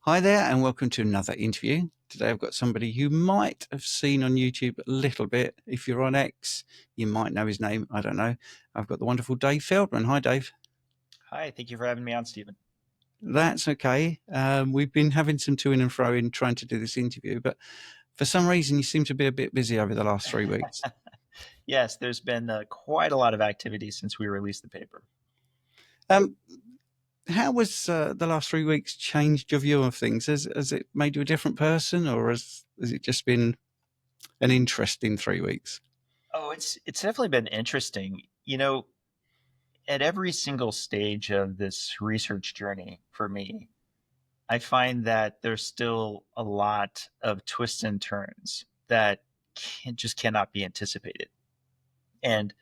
Hi there, and welcome to another interview. Today I've got somebody you might have seen on YouTube a little bit. If you're on X, you might know his name. I don't know. I've got the wonderful Dave Feldman. Hi, Dave. Hi, thank you for having me on, Stephen. That's okay. We've been having some to in and fro in trying to do this interview, but for some reason you seem to be a bit busy over the last 3 weeks. Yes, there's been quite a lot of activity since we released the paper. Um, how was the last 3 weeks changed your view of things? Has it made you a different person, or has it just been an interesting 3 weeks? Oh, it's definitely been interesting. At every single stage of this research journey for me, I find that there's still a lot of twists and turns that just cannot be anticipated. And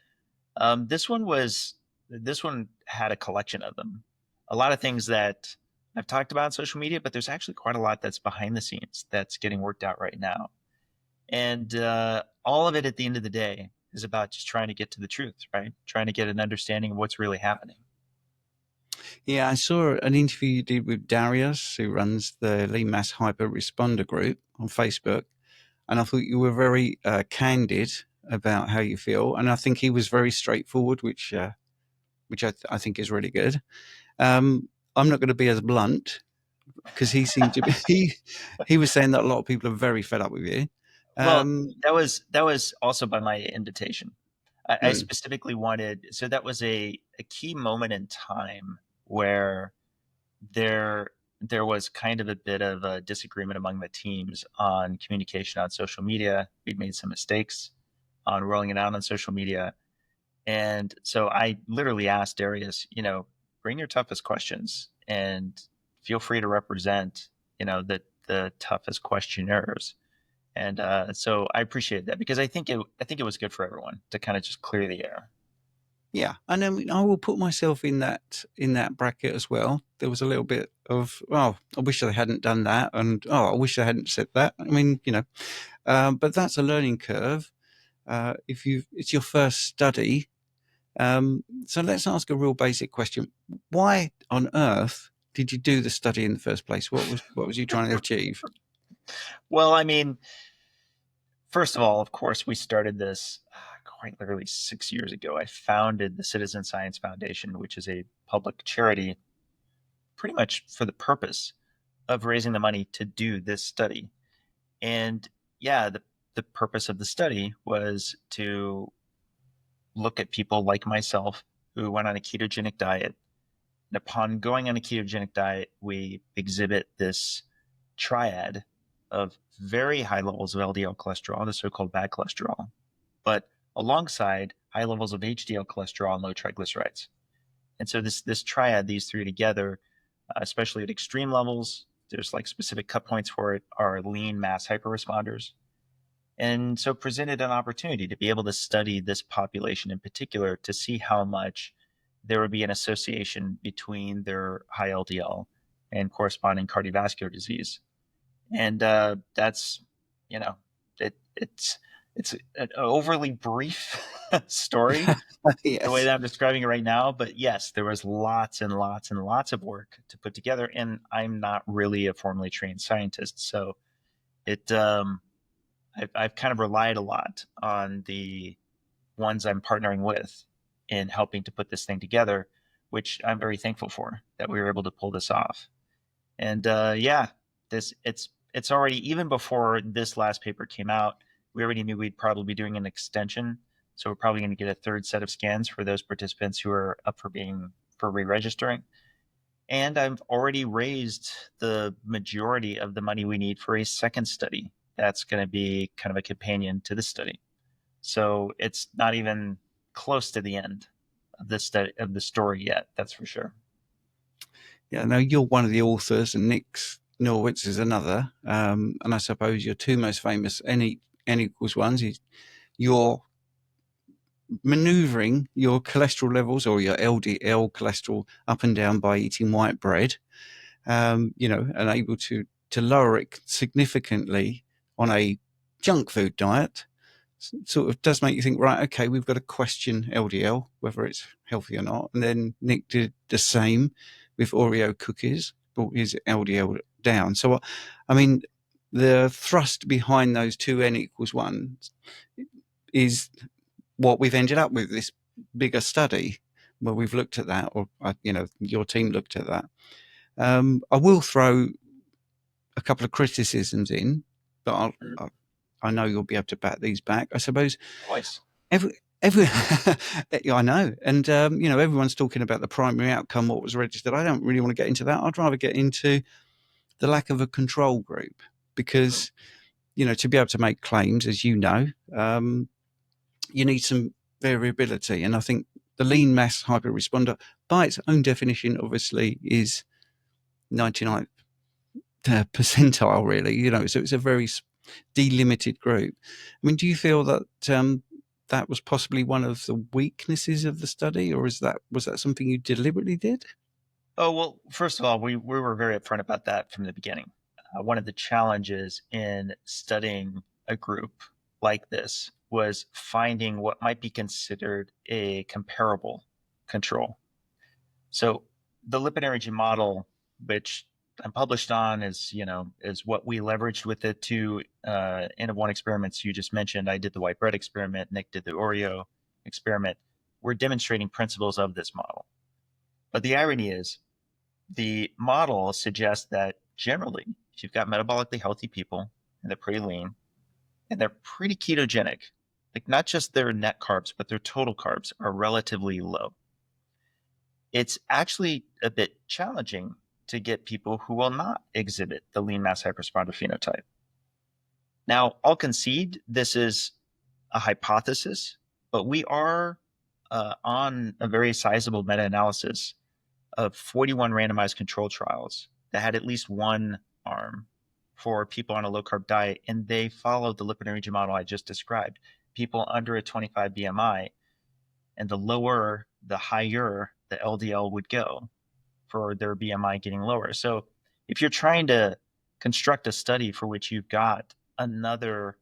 this one had a collection of them. A lot of things that I've talked about on social media, but there's actually quite a lot that's behind the scenes that's getting worked out right now. And all of it at the end of the day is about just trying to get to the truth, right? Trying to get an understanding of what's really happening. Yeah, I saw an interview you did with Darius, who runs the Lean Mass Hyper Responder group on Facebook, and I thought you were very candid about how you feel, and I think he was very straightforward, which I think is really good. I'm not going to be as blunt because he seemed to be he was saying that a lot of people are very fed up with you. Well, Um, that was also by my invitation. I mm, specifically wanted, so that was a key moment in time where there there was kind of a bit of a disagreement among the teams on communication on social media. We'd made some mistakes on rolling it out on social media. And so I literally asked Darius, bring your toughest questions and feel free to represent, the toughest questionnaires. And so I appreciated that because I think it was good for everyone to kind of just clear the air. yeah, and then I will put myself in that bracket as well. There was a little bit of, oh, I wish I hadn't done that, and oh, I wish I hadn't said that. I mean, but that's a learning curve. It's your first study. So let's ask a real basic question: why on earth did you do the study in the first place? What was you trying to achieve? Well, I mean, first of all, of course, we started this quite literally 6 years ago. I founded the Citizen Science Foundation, which is a public charity pretty much for the purpose of raising the money to do this study. And yeah, the purpose of the study was to look at people like myself who went on a ketogenic diet. And upon going on a ketogenic diet, we exhibit this triad of very high levels of LDL cholesterol, the so called bad cholesterol, but alongside high levels of HDL cholesterol and low triglycerides. And so this triad, these three together, especially at extreme levels, there's like specific cut points for it, are lean mass hyperresponders. And so presented an opportunity to be able to study this population in particular to see how much there would be an association between their high LDL and corresponding cardiovascular disease. And that's, you know, it's an overly brief story the way Yes. that I'm describing it right now. But yes, there was lots and lots and lots of work to put together. And I'm not really a formally trained scientist. So it, I've kind of relied a lot on the ones I'm partnering with in helping to put this thing together, which I'm very thankful for that we were able to pull this off. And yeah, it's already, even before this last paper came out, we already knew we'd probably be doing an extension. So we're probably going to get a third set of scans for those participants who are up for re-registering. And I've already raised the majority of the money we need for a second study that's going to be kind of a companion to this study. So it's not even close to the end of this study of the story yet. That's for sure. Yeah, now you're one of the authors, and Nick Norwitz is another. And I suppose your two most famous N equals ones is your maneuvering your cholesterol levels or your LDL cholesterol up and down by eating white bread, and able to lower it significantly on a junk food diet. Sort of does make you think, right, okay, we've got to question LDL, whether it's healthy or not. And then Nick did the same with Oreo cookies. brought his LDL down. So, I mean, the thrust behind those two n equals 1 is what we've ended up with, this bigger study where we've looked at that, or your team looked at that. I will throw a couple of criticisms in, but I know you'll be able to bat these back. I suppose Always. every I know, and everyone's talking about the primary outcome, what was registered. I don't really want to get into that. I'd rather get into the lack of a control group, because to be able to make claims, as you know, you need some variability, and I think the lean mass hyperresponder, by its own definition, obviously is 99th percentile, really. So it's a very delimited group. I mean, do you feel that that was possibly one of the weaknesses of the study, or was that something you deliberately did? Oh, well, first of all, we were very upfront about that from the beginning. One of the challenges in studying a group like this was finding what might be considered a comparable control. So the lipid energy model, which I'm published on, is what we leveraged with the two N of 1 experiments you just mentioned. I did the white bread experiment. Nick did the Oreo experiment. We're demonstrating principles of this model. But the irony is, the model suggests that generally, if you've got metabolically healthy people and they're pretty lean and they're pretty ketogenic, like not just their net carbs, but their total carbs are relatively low. It's actually a bit challenging to get people who will not exhibit the lean mass hyperresponder phenotype. Now, I'll concede this is a hypothesis, but we are on a very sizable meta-analysis of 41 randomized control trials that had at least one arm for people on a low-carb diet, and they followed the lipid energy model I just described. People under a 25 BMI, and the lower, the higher the LDL would go for their BMI getting lower. So if you're trying to construct a study for which you've got another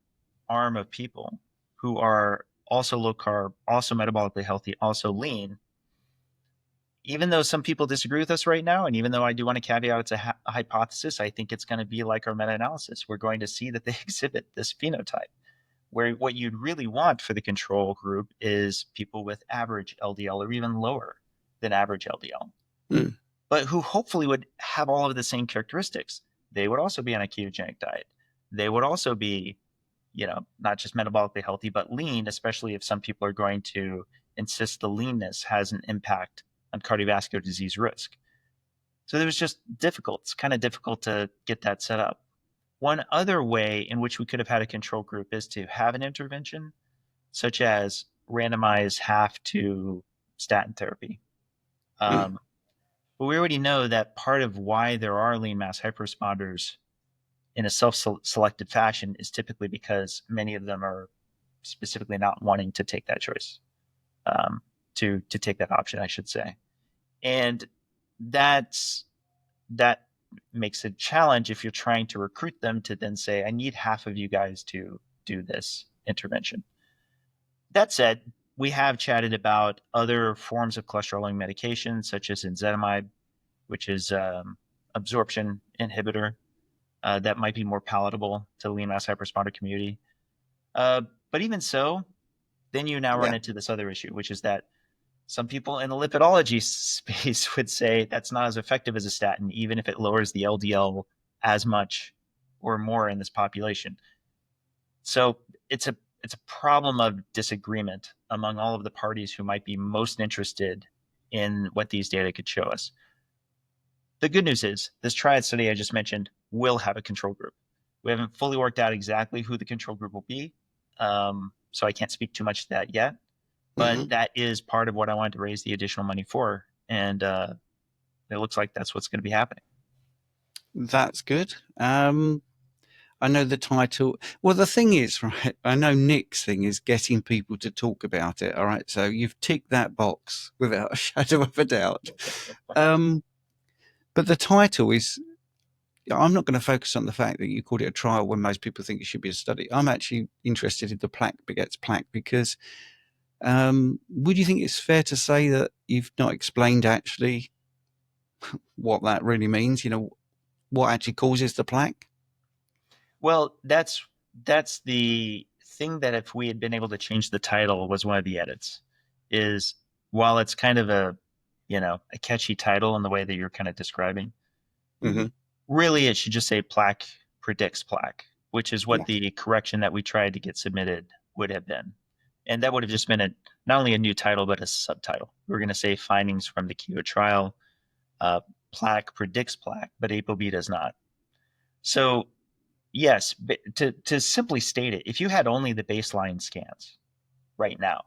arm of people who are also low carb, also metabolically healthy, also lean, even though some people disagree with us right now, and even though I do want to caveat it's a hypothesis, I think it's going to be like our meta-analysis. We're going to see that they exhibit this phenotype, where what you'd really want for the control group is people with average LDL or even lower than average LDL, but who hopefully would have all of the same characteristics. They would also be on a ketogenic diet. They would also be, not just metabolically healthy, but lean, especially if some people are going to insist the leanness has an impact on cardiovascular disease risk. So it was just difficult. It's kind of difficult to get that set up. One other way in which we could have had a control group is to have an intervention, such as randomize half to statin therapy. But we already know that part of why there are lean mass hyperresponders in a self-selected fashion is typically because many of them are specifically not wanting to take that choice, to take that option, I should say. And that makes a challenge if you're trying to recruit them to then say, I need half of you guys to do this intervention. That said, we have chatted about other forms of cholesterol-lowering medications, such as ezetimibe, which is absorption inhibitor, that might be more palatable to the lean mass hyperresponder community. But even so, then you now run into this other issue, which is that some people in the lipidology space would say that's not as effective as a statin, even if it lowers the LDL as much or more in this population. So it's a problem of disagreement among all of the parties who might be most interested in what these data could show us. The good news is this triad study I just mentioned will have a control group. We haven't fully worked out exactly who the control group will be, so I can't speak too much to that yet. But that is part of what I wanted to raise the additional money for, and it looks like that's what's going to be happening. That's good. I know the title. Well, the thing is, right, I know Nick's thing is getting people to talk about it. All right. So you've ticked that box without a shadow of a doubt. But the title is, I'm not going to focus on the fact that you called it a trial when most people think it should be a study. I'm actually interested in the plaque begets plaque, because would you think it's fair to say that you've not explained actually what that really means. What actually causes the plaque. Well, that's the thing that if we had been able to change the title was one of the edits. Is while it's kind of a catchy title in the way that you're kind of describing, Hmm. really it should just say plaque predicts plaque, which is what Yeah, the correction that we tried to get submitted would have been. And that would have just been not only a new title, but a subtitle. We're going to say findings from the Kiva trial. Uh, Plaque predicts plaque, but ApoB does not. So, yes, to simply state it, if you had only the baseline scans right now,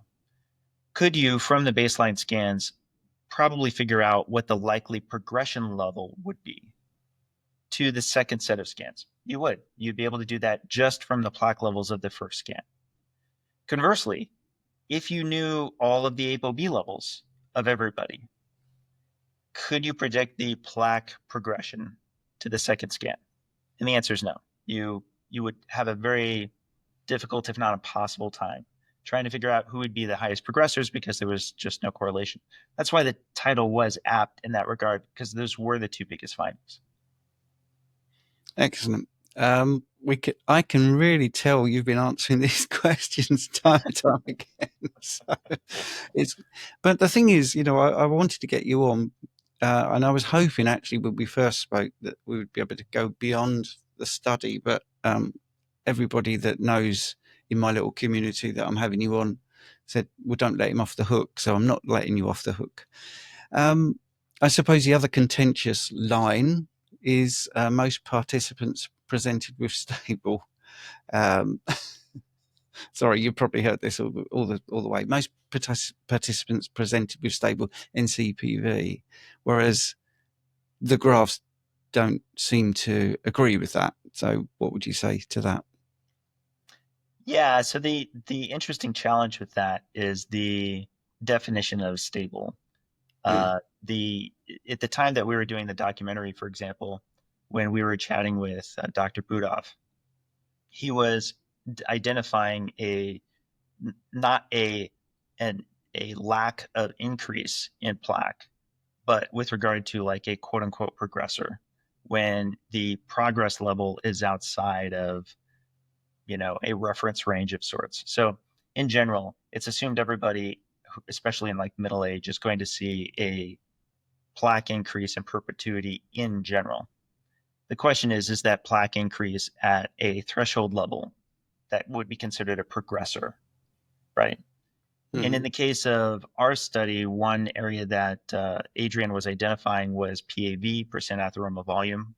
could you, from the baseline scans, probably figure out what the likely progression level would be to the second set of scans? You would. You'd be able to do that just from the plaque levels of the first scan. Conversely, if you knew all of the ApoB levels of everybody, could you predict the plaque progression to the second scan? And the answer is no. You would have a very difficult, if not impossible, time trying to figure out who would be the highest progressors because there was just no correlation. That's why the title was apt in that regard, because those were the two biggest findings. excellent. I can really tell you've been answering these questions time and time again. So it's, but the thing is, I wanted to get you on, and I was hoping actually when we first spoke that we would be able to go beyond the study, but everybody that knows in my little community that I'm having you on said, well, don't let him off the hook. So I'm not letting you off the hook. Um, I suppose the other contentious line is most participants presented with stable. Um, sorry, you probably heard this all the way. Most participants presented with stable NCPV, whereas the graphs don't seem to agree with that. So, what would you say to that? Yeah, so the interesting challenge with that is the definition of stable. Yeah. The At the time that we were doing the documentary, for example, when we were chatting with Dr. Budoff, he was identifying not an a lack of increase in plaque, but with regard to like a quote unquote progressor, when the progress level is outside of a reference range of sorts. So in general, it's assumed everybody, especially in like middle age, is going to see a plaque increase in perpetuity in general. The question is that plaque increase at a threshold level that would be considered a progressor, right? And in Mm-hmm. the case of our study, one area that Adrian was identifying was PAV, percent atheroma volume,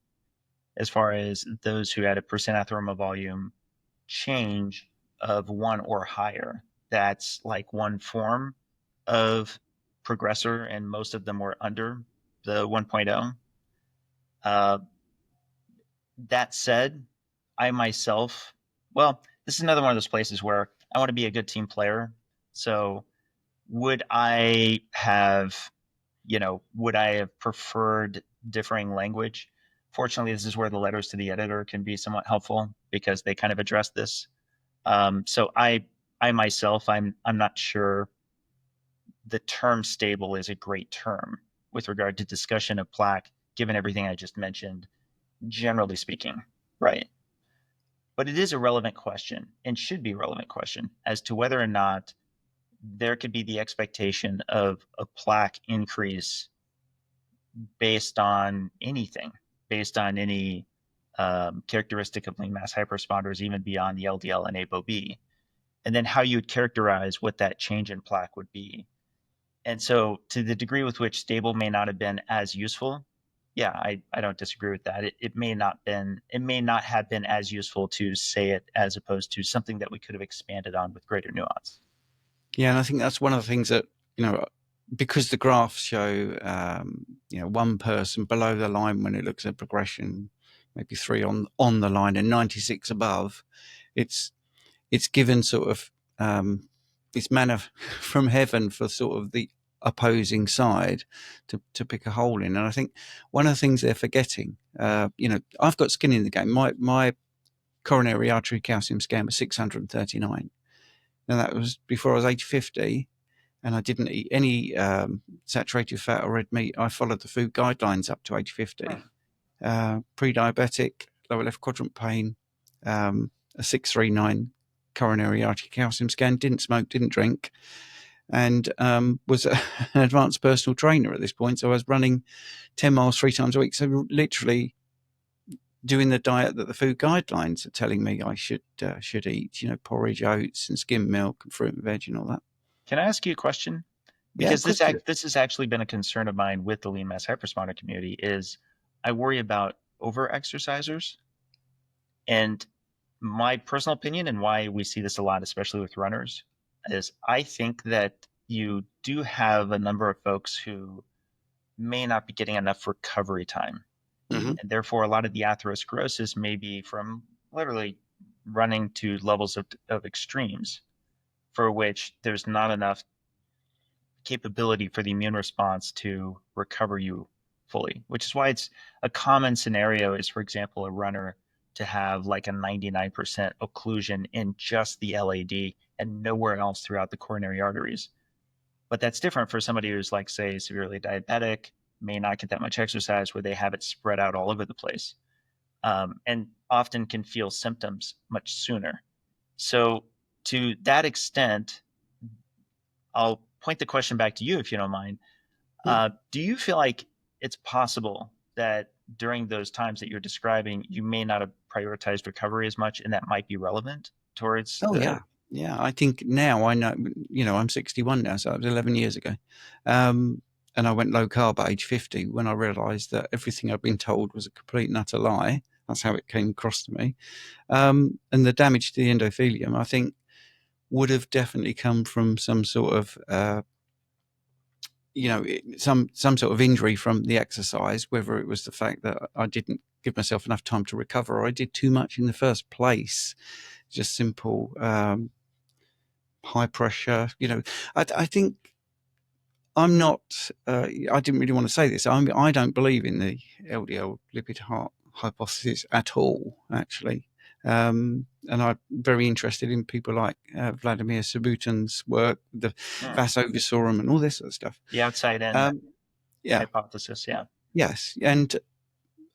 as far as those who had a percent atheroma volume change of one or higher. That's like one form of progressor, and most of them were under the 1.0. Uh, that said, I myself, well, this is another one of those places where I want to be a good team player. So would I have, would I have preferred differing language? Fortunately, this is where the letters to the editor can be somewhat helpful because they kind of address this. So I myself, I'm not sure the term stable is a great term with regard to discussion of plaque, given everything I just mentioned, generally speaking, right? But it is a relevant question and should be a relevant question as to whether or not there could be the expectation of a plaque increase based on anything, based on any characteristic of lean mass hyperresponders, even beyond the LDL and ApoB, and then how you would characterize what that change in plaque would be. And so, to the degree with which stable may not have been as useful, yeah, I don't disagree with that. It may not have been as useful to say it as opposed to something that we could have expanded on with greater nuance. Yeah, and I think that's one of the things that, because the graphs show, one person below the line when it looks at progression, maybe three on the line and 96 above, it's it's given sort of this manna from heaven for sort of the opposing side to pick a hole in. And I think one of the things they're forgetting, I've got skin in the game. My coronary artery calcium scan was 639. Now that was before I was age 50, and I didn't eat any saturated fat or red meat. I followed the food guidelines up to age Hmm. 50. Pre-diabetic, lower left quadrant pain, a 639 coronary artery calcium scan, didn't smoke, didn't drink, and was an advanced personal trainer at this point. So I was running 10 miles 3 times a week. So literally doing the diet that the food guidelines are telling me I should eat, porridge, oats, and skim milk, and fruit and veg, and all that. Can I ask you a question? Yeah, of Because course. this has actually been a concern of mine with the lean mass hypersponder community is I worry about over exercisers. And my personal opinion and why we see this a lot, especially with runners, is I think that you do have a number of folks who may not be getting enough recovery time. Hmm. And therefore, a lot of the atherosclerosis may be from literally running to levels of extremes for which there's not enough capability for the immune response to recover you fully, which is why it's a common scenario is, for example, a runner to have like a 99% occlusion in just the LAD and nowhere else throughout the coronary arteries. But that's different for somebody who's like, say, severely diabetic, may not get that much exercise where they have it spread out all over the place, and often can feel symptoms much sooner. So, to that extent, I'll point the question back to you if you don't mind. Yeah. Do you feel like it's possible that during those times that you're describing, you may not have prioritized recovery as much, and that might be relevant towards Oh the? yeah, yeah. I think now I know. I'm 61 now, so that was 11 years ago. And I went low carb at age 50 when I realised that everything I'd been told was a complete and utter lie. That's how it came across to me. And the damage to the endothelium, I think, would have definitely come from some sort of some sort of injury from the exercise, whether it was the fact that I didn't give myself enough time to recover or I did too much in the first place. Just simple high pressure. I think I'm not. I didn't really want to say this. I don't believe in the LDL lipid heart hypothesis at all, actually. And I'm very interested in people like Vladimir Subutin's work, the Hmm, vasovasorum, and all this sort of stuff. the outside in Um, yeah, hypothesis? Yeah. yes, and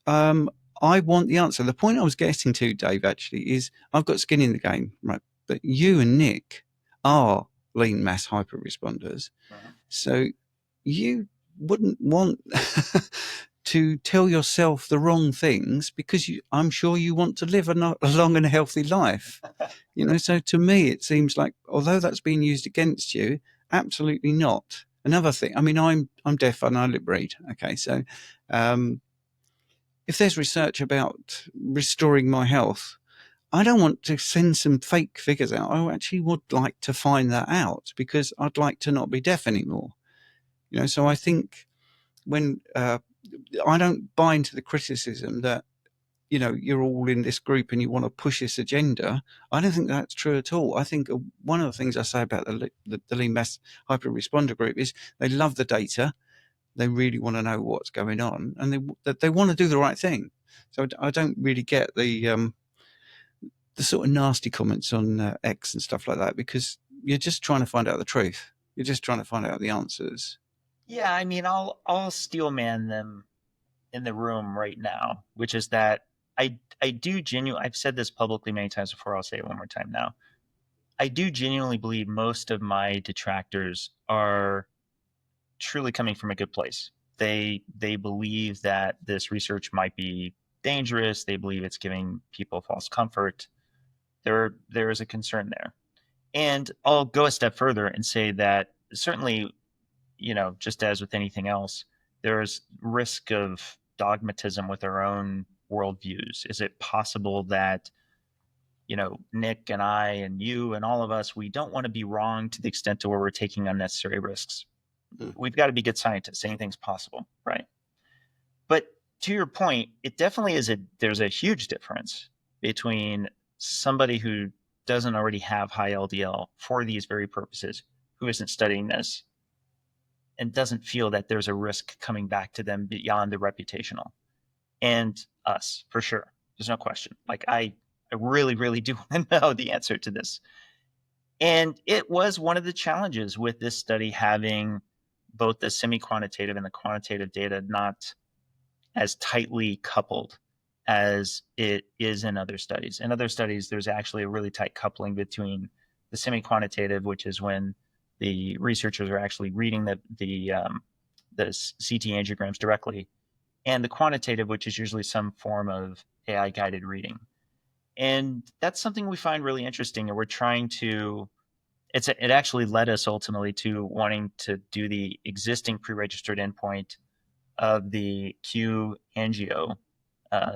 um, I want the answer. The point I was getting to, Dave, actually, is I've got skin in the game, right? But you and Nick are lean mass hyper responders. Mhm. So you wouldn't want to tell yourself the wrong things because I'm sure you want to live a long and healthy life. So to me, it seems like although that's being used against you, absolutely not. Another thing, I mean, I'm deaf and I lip read. Okay, so um, if there's research about restoring my health, I don't want to send some fake figures out. I actually would like to find that out because I'd like to not be deaf anymore. So I think when I don't buy into the criticism that you're all in this group and you want to push this agenda. I don't think that's true at all. I think one of the things I say about the lean mass hyper responder group is they love the data. They really want to know what's going on, and they want to do the right thing. So I don't really get the sort of nasty comments on X and stuff like that because you're just trying to find out the truth. You're just trying to find out the answers. Yeah, I mean, I'll steel man them in the room right now, which is that I do genuinely. I've said this publicly many times before. I'll say it one more time now. I do genuinely believe most of my detractors are truly coming from a good place. They believe that this research might be dangerous. They believe it's giving people false comfort. There is a concern there. And I'll go a step further and say that certainly, just as with anything else, there's risk of dogmatism with our own worldviews. Is it possible that, Nick and I and you and all of us, we don't want to be wrong to the extent to where we're taking unnecessary risks? Mm. We've got to be good scientists. Anything's possible, right? But to your point, it definitely there's a huge difference between somebody who doesn't already have high LDL for these very purposes, who isn't studying this and doesn't feel that there's a risk coming back to them beyond the reputational, and us for sure. There's no question. Like I really, really do want to know the answer to this. And it was one of the challenges with this study having both the semi-quantitative and the quantitative data not as tightly coupled as it is in other studies. In other studies, there's actually a really tight coupling between the semi-quantitative, which is when the researchers are actually reading the CT angiograms directly, and the quantitative, which is usually some form of AI guided reading. And that's something we find really interesting, and we're trying to. It actually led us ultimately to wanting to do the existing pre-registered endpoint of the Q angio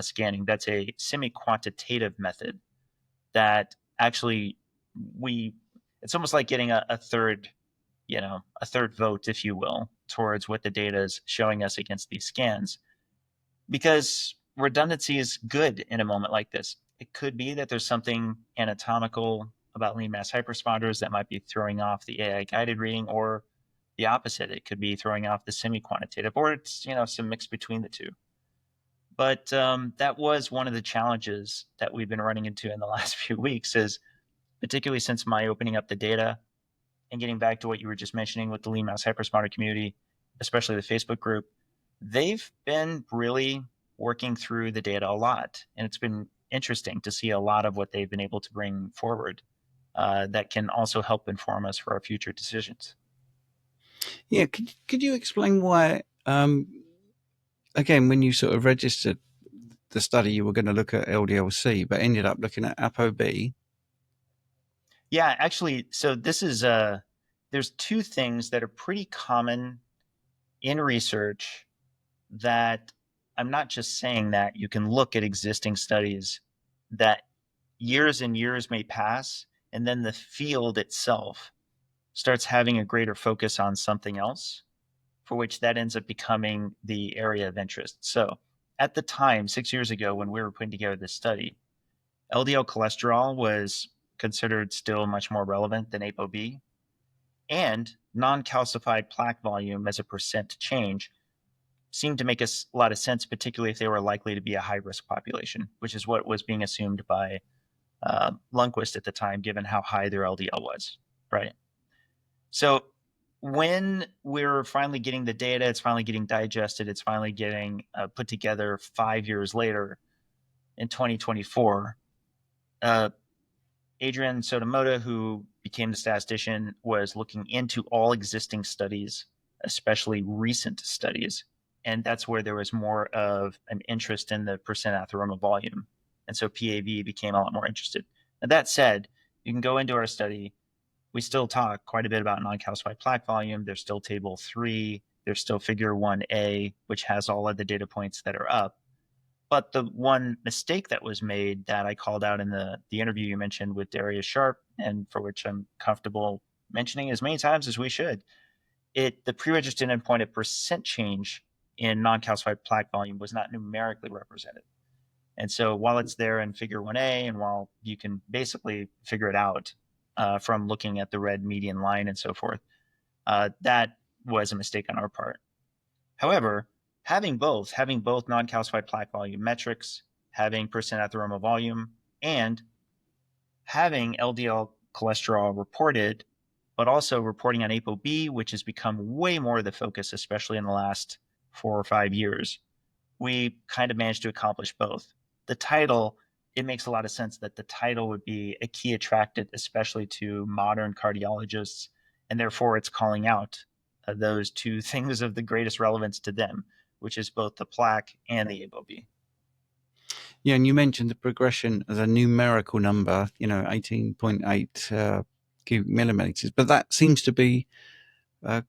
scanning. That's a semi-quantitative method that actually we. It's almost like getting a third, a third vote, if you will, towards what the data is showing us against these scans, because redundancy is good in a moment like this. It could be that there's something anatomical about lean mass hyperresponders that might be throwing off the AI guided reading, or the opposite. It could be throwing off the semi quantitative, or it's some mix between the two. But that was one of the challenges that we've been running into in the last few weeks, is particularly since my opening up the data and getting back to what you were just mentioning with the lean mass hyperresponder community, especially the Facebook group. They've been really working through the data a lot, and it's been interesting to see a lot of what they've been able to bring forward that can also help inform us for our future decisions. Yeah, could you explain why? Again, when you sort of registered the study, you were going to look at LDLC, but ended up looking at ApoB. Yeah, actually, so this is there's two things that are pretty common in research that I'm not just saying that. You can look at existing studies that years and years may pass, and then the field itself starts having a greater focus on something else, for which that ends up becoming the area of interest. So at the time, 6 years ago, when we were putting together this study, LDL cholesterol was considered still much more relevant than ApoB, and non-calcified plaque volume as a percent change seemed to make a lot of sense, particularly if they were likely to be a high risk population, which is what was being assumed by Lundquist at the time, given how high their LDL was, right? So when we're finally getting the data, it's finally getting digested, it's finally getting put together 5 years later in 2024. Uh, Adrian Sotomoda, who became the statistician, was looking into all existing studies, especially recent studies. And that's where there was more of an interest in the percent atheroma volume. And so PAV became a lot more interested. Now, that said, you can go into our study. We still talk quite a bit about non-calcified plaque volume. There's still table 3. There's still figure 1A, which has all of the data points that are up. But the one mistake that was made that I called out in the interview you mentioned with Darius Sharp, and for which I'm comfortable mentioning as many times as we should, the pre-registered endpoint of percent change in non-calcified plaque volume was not numerically represented. And so while it's there in figure 1A, and while you can basically figure it out from looking at the red median line and so forth, that was a mistake on our part. However, having both non-calcified plaque volume metrics, having percent atheroma volume, and having LDL cholesterol reported, but also reporting on ApoB, which has become way more the focus, especially in the last 4 or 5 years, we kind of managed to accomplish both. The title, it makes a lot of sense that the title would be a key attractant, especially to modern cardiologists, and therefore it's calling out those two things of the greatest relevance to them, which is both the plaque and the ApoB. Yeah, and you mentioned the progression as a numerical number, 18.8 cubic millimeters, but that seems to be uh,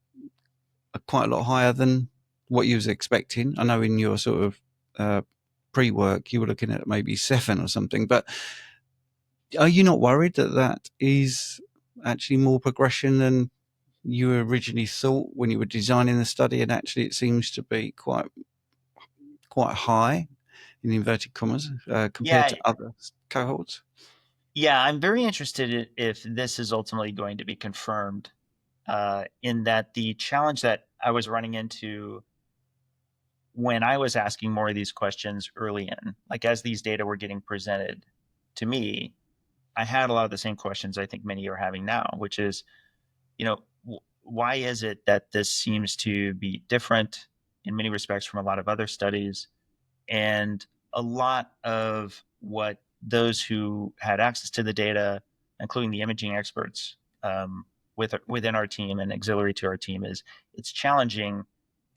quite a lot higher than what you was expecting. I know in your sort of pre-work you were looking at maybe 7 or something, but are you not worried that that is actually more progression than you originally thought when you were designing the study, and actually it seems to be quite high in inverted commas compared Yeah, to other cohorts? yeah, I'm very interested if this is ultimately going to be confirmed. In that the challenge that I was running into when I was asking more of these questions early in, like as these data were getting presented to me, I had a lot of the same questions I think many are having now, which is, why is it that this seems to be different in many respects from a lot of other studies? And a lot of what those who had access to the data, including the imaging experts within our team and auxiliary to our team, is it's challenging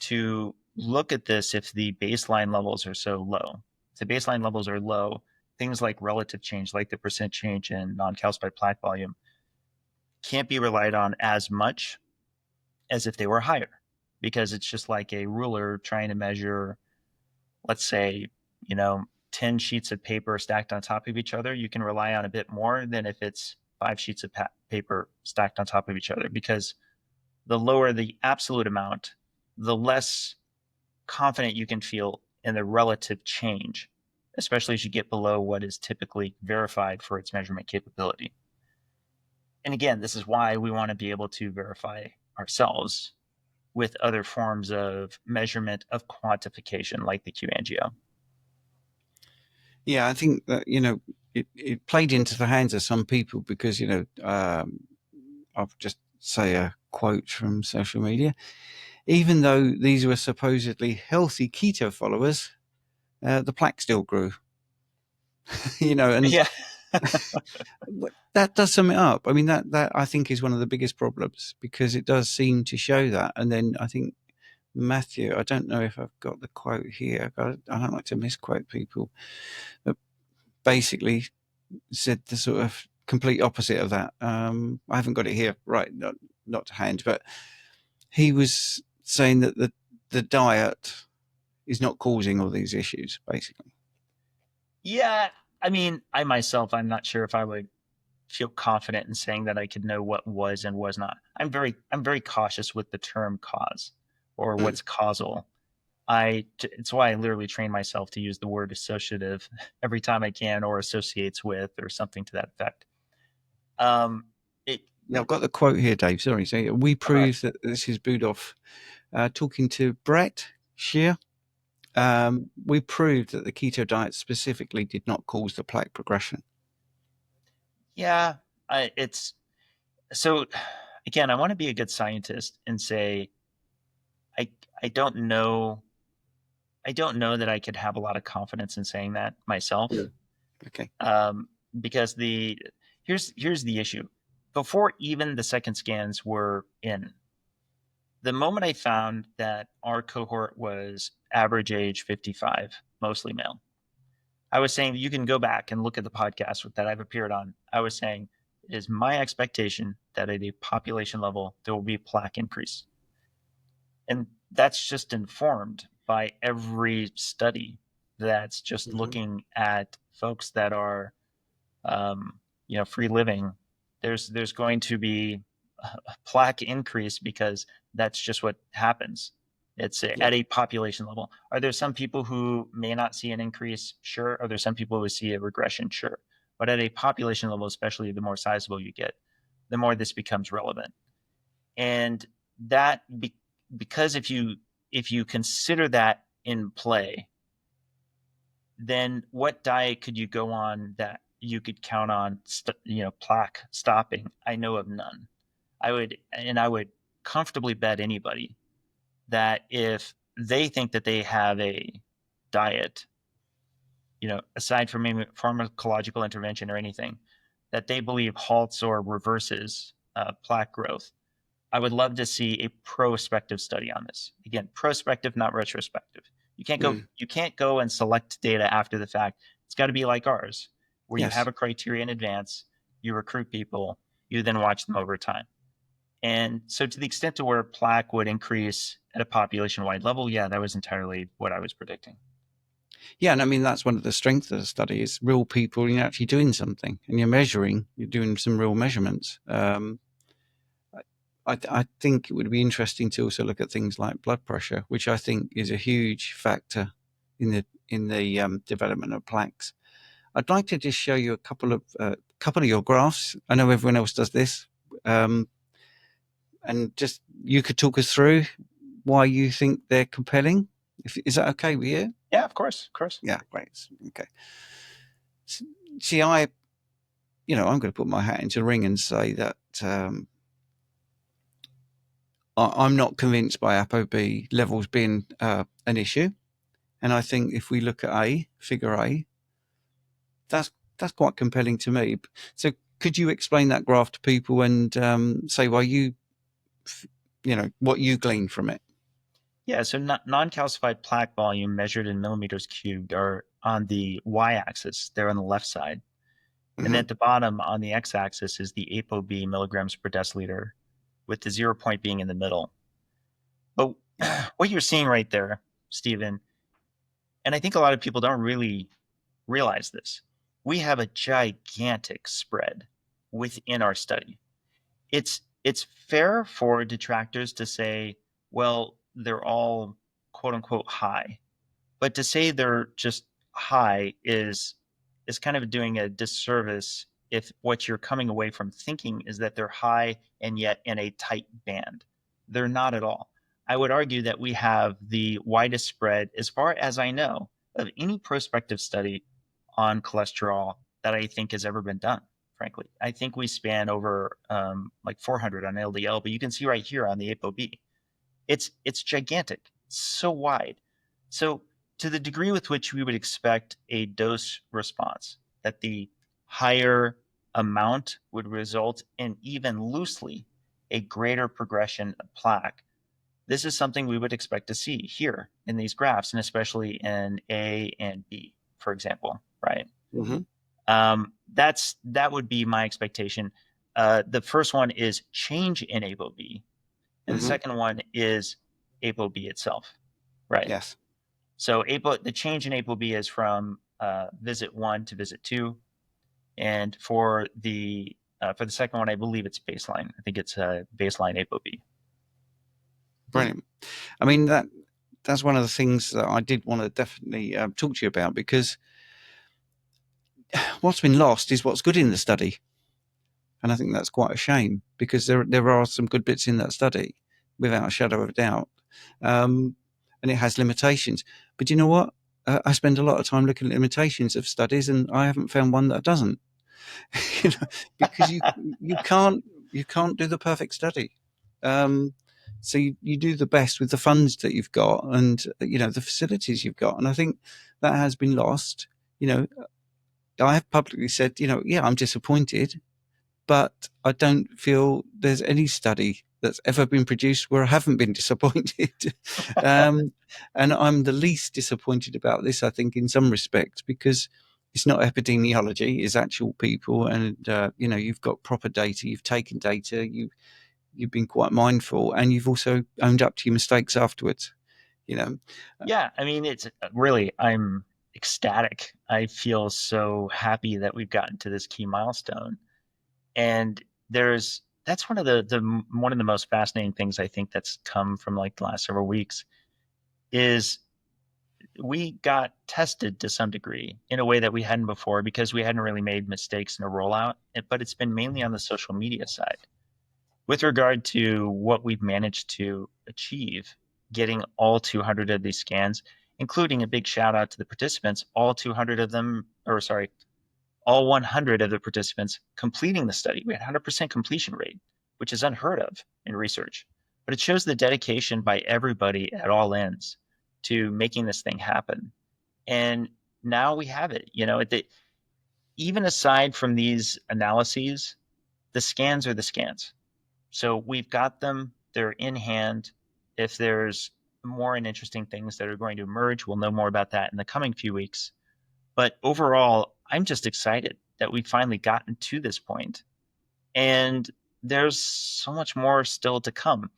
to look at this if the baseline levels are so low. If the baseline levels are low, things like relative change, like the percent change in non-calcified plaque volume, can't be relied on as much as if they were higher, because it's just like a ruler trying to measure, let's say, you know, 10 sheets of paper stacked on top of each other. You can rely on a bit more than if it's 5 sheets of paper stacked on top of each other, because the lower the absolute amount, the less confident you can feel in the relative change, especially as you get below what is typically verified for its measurement capability. And again, this is why we want to be able to verify ourselves with other forms of measurement of quantification, like the Q-angio. Yeah, I think that it played into the hands of some people because I'll just say a quote from social media. Even though these were supposedly healthy keto followers, the plaque still grew. And Yeah. that does sum it up. I mean, that I think is one of the biggest problems, because it does seem to show that. And then I think Matthew, I don't know if I've got the quote here. I don't like to misquote people, but basically said the sort of complete opposite of that. I haven't got it here, right? Not to hand, but he was saying that the diet is not causing all these issues, basically. Yeah. I mean, I myself, I'm not sure if I would feel confident in saying that I could know what was and was not. I'm very cautious with the term cause or Mm. what's causal. It's why I literally train myself to use the word associative every time I can, or associates with, or something to that effect. Um, it Yeah, I've got the quote here, Dave. Sorry. So we Okay. prove that this is Budoff talking to Brett Shear. We proved that the keto diet specifically did not cause the plaque progression. Yeah, it's so. Again, I want to be a good scientist and say I I don't know. I don't know that I could have a lot of confidence in saying that myself, Mm. Okay. um, because here's the issue. Before even the second scans were in, the moment I found that our cohort was average age 55, mostly male, I was saying, you can go back and look at the podcast that I've appeared on. I was saying it is my expectation that at a population level there will be plaque increase, and that's just informed by every study that's just Mm-hmm. looking at folks that are free living. There's going to be a plaque increase because that's just what happens. It's Yeah. at a population level. Are there some people who may not see an increase? Sure. Are there some people who see a regression? Sure. But at a population level, especially the more sizable you get, the more this becomes relevant. And that because if you consider that in play, then what diet could you go on that you could count on, plaque stopping? I know of none. I would comfortably bet anybody that if they think that they have a diet, aside from maybe pharmacological intervention or anything, that they believe halts or reverses plaque growth, I would love to see a prospective study on this. Again, prospective, not retrospective. You can't go Mm. you can't go and select data after the fact. It's got to be like ours, where you have Yes. a criteria in advance, you recruit people, you then watch them over time. And so to the extent to where plaque would increase at a population-wide level, yeah, that was entirely what I was predicting. Yeah, and I mean that's one of the strengths of the study is real people. You're actually doing something, and you're measuring. You're doing some real measurements. I think it would be interesting to also look at things like blood pressure, which I think is a huge factor in the development of plaques. I'd like to just show you a couple of your graphs. I know everyone else does this, um, and just you could talk us through why you think they're compelling. Is that okay with you? Yeah, of course, of course. Yeah, great. Okay. See, I'm going to put my hat into the ring and say that I'm not convinced by ApoB levels being an issue. And I think if we look at figure A, that's quite compelling to me. So could you explain that graph to people and say why what you glean from it? Yeah, so non-calcified plaque volume measured in millimeters cubed are on the y-axis. They're on the left side. And then Mm-hmm. at the bottom on the x-axis is the ApoB milligrams per deciliter, with the 0 point being in the middle. But Yeah. what you're seeing right there, Stephen, and I think a lot of people don't really realize this, we have a gigantic spread within our study. It's fair for detractors to say, well, they're all quote unquote high. But to say they're just high is kind of doing a disservice if what you're coming away from thinking is that they're high and yet in a tight band. They're not at all. I would argue that we have the widest spread, as far as I know, of any prospective study on cholesterol that I think has ever been done. Frankly, I think we span over like 400 on LDL, but you can see right here on the ApoB, it's gigantic, so wide. So to the degree with which we would expect a dose response, that the higher amount would result in even loosely a greater progression of plaque. This is something we would expect to see here in these graphs, and especially in A and B, for example, right? Mm-hmm. That would be my expectation. The first one is change in ApoB, and the Mm-hmm. second one is ApoB itself, right? Yes. So the change in ApoB is from visit 1 to visit 2, and for the second one, I believe it's baseline. I think it's baseline ApoB. Brilliant. I mean, that's one of the things that I did want to definitely talk to you about, because what's been lost is what's good in the study. And I think that's quite a shame, because there are some good bits in that study, without a shadow of a doubt. And it has limitations. But you know what? I spend a lot of time looking at limitations of studies, and I haven't found one that doesn't. you know, because you can't do the perfect study. Um, so you do the best with the funds that you've got, and the facilities you've got. And I think that has been lost. You know, I have publicly said, yeah, I'm disappointed, but I don't feel there's any study that's ever been produced where I haven't been disappointed. um, and I'm the least disappointed about this, I think, in some respects, because it's not epidemiology; it's actual people, and you've got proper data. You've taken data. You've been quite mindful, and you've also owned up to your mistakes afterwards. You know, Yeah, I mean, it's really, I'm ecstatic. I feel so happy that we've gotten to this key milestone. And that's one of the most fascinating things I think that's come from like the last several weeks is we got tested to some degree in a way that we hadn't before because we hadn't really made mistakes in a rollout, but it's been mainly on the social media side. With regard to what we've managed to achieve, getting all 200 of these scans, including a big shout out to the participants, all 200 of them, or sorry, all 100 of the participants completing the study. We had 100% completion rate, which is unheard of in research. But it shows the dedication by everybody at all ends to making this thing happen. And now we have it. Even aside from these analyses, the scans are the scans. So we've got them, they're in hand. If there's more and interesting things that are going to emerge, we'll know more about that in the coming few weeks. But overall, I'm just excited that we've finally gotten to this point. And there's so much more still to come.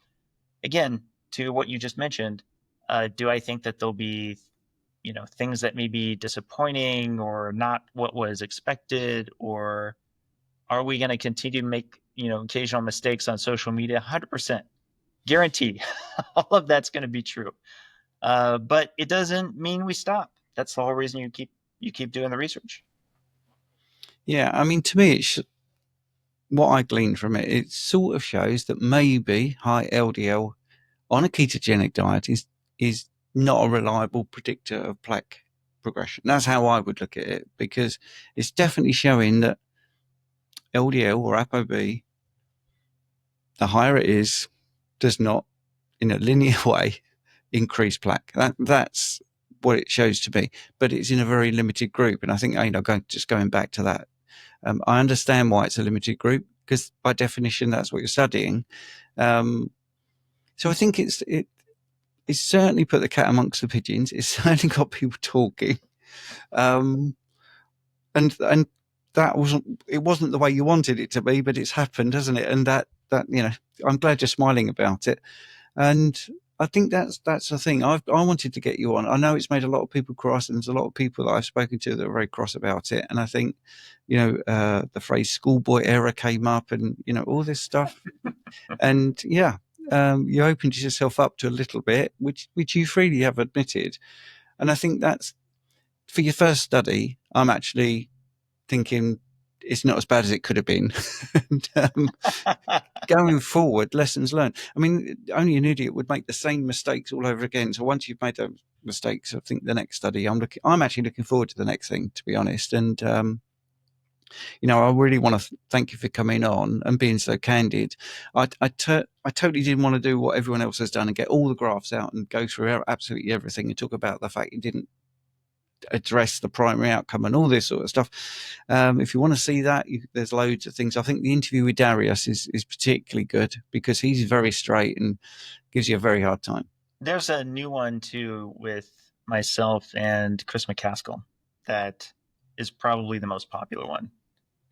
Again, to what you just mentioned, do I think that there'll be, things that may be disappointing or not what was expected, or are we going to continue to make, occasional mistakes on social media? 100% guarantee. All of that's going to be true. But it doesn't mean we stop. That's the whole reason you keep doing the research. yeah. I mean, to me, what I gleaned from it, it sort of shows that maybe high LDL on a ketogenic diet is not a reliable predictor of plaque progression. That's how I would look at it, because it's definitely showing that LDL or ApoB, the higher it is, does not, in a linear way, increase plaque. That's what it shows to me, but it's in a very limited group. And I think, going back to that, I understand why it's a limited group, because by definition, that's what you're studying. So I think it's certainly put the cat amongst the pigeons. It's certainly got people talking. Um, and that wasn't the way you wanted it to be, but it's happened, hasn't it? And that I'm glad you're smiling about it. And I think that's the thing. I wanted to get you on. I know it's made a lot of people cross, and there's a lot of people that I've spoken to that are very cross about it. And I think, the phrase "schoolboy error" came up, and all this stuff. And yeah, you opened yourself up to a little bit, which you freely have admitted. And I think that's, for your first study, I'm actually thinking it's not as bad as it could have been. And, going forward, lessons learned. I mean, only an idiot would make the same mistakes all over again. So once you've made those mistakes, I think the next study, I'm actually looking forward to the next thing, to be honest. And I really want to thank you for coming on and being so candid. I totally didn't want to do what everyone else has done and get all the graphs out and go through absolutely everything and talk about the fact you didn't address the primary outcome and all this sort of stuff. If you want to see that, there's loads of things. I think the interview with Darius is particularly good because he's very straight and gives you a very hard time. There's a new one too with myself and Chris McCaskill that is probably the most popular one.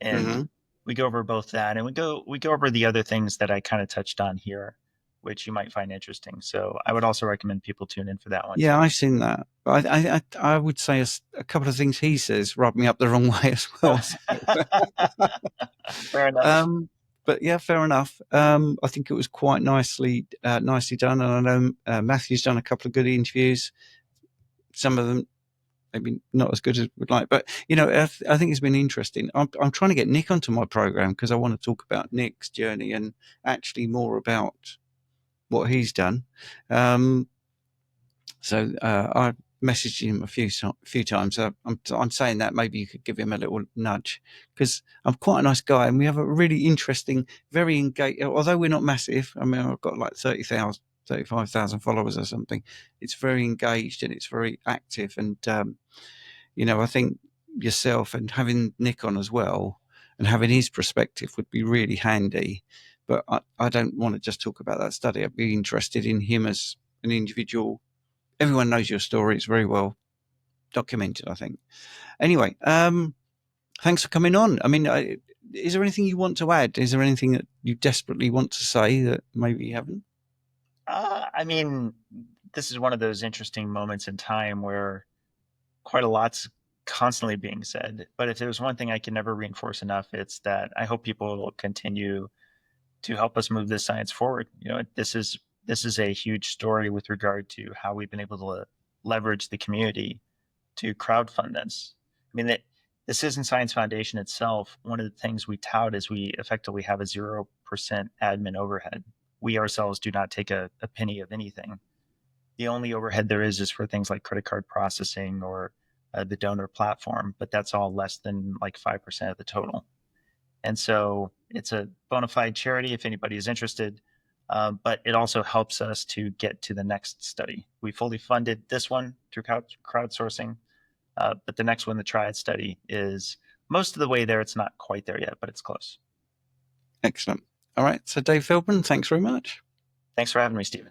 And we go over both that, and we go over the other things that I kind of touched on here, which you might find interesting. So I would also recommend people tune in for that one. Yeah, too. I've seen that. I would say a couple of things he says rub me up the wrong way as well. Fair enough. But yeah, fair enough. I think it was quite nicely done, and I know Matthew's done a couple of good interviews. Some of them maybe not as good as we'd like, but I think it's been interesting. I'm trying to get Nick onto my program because I want to talk about Nick's journey and actually more about what he's done. So I messaged him a few times. I'm saying that maybe you could give him a little nudge because I'm quite a nice guy and we have a really interesting, very engaged. Although we're not massive, I mean I've got like 30,000, 35,000 followers or something. It's very engaged and it's very active, and I think yourself and having Nick on as well and having his perspective would be really handy. But I don't want to just talk about that study. I'd be interested in him as an individual. Everyone knows your story. It's very well documented, I think. Anyway, thanks for coming on. I mean, is there anything you want to add? Is there anything that you desperately want to say that maybe you haven't? I mean, this is one of those interesting moments in time where quite a lot's constantly being said. But if there's one thing I can never reinforce enough, it's that I hope people will continue to help us move this science forward. This is a huge story with regard to how we've been able to leverage the community to crowdfund this. I mean, the Citizen Science Foundation itself, one of the things we tout is we effectively have a 0% admin overhead. We ourselves do not take a penny of anything. The only overhead there is for things like credit card processing or the donor platform, but that's all less than like 5% of the total. And so it's a bona fide charity if anybody is interested, but it also helps us to get to the next study. We fully funded this one through crowdsourcing, but the next one, the Triad study, is most of the way there. It's not quite there yet, but it's close. Excellent. All right. So Dave Feldman, thanks very much. Thanks for having me, Stephen.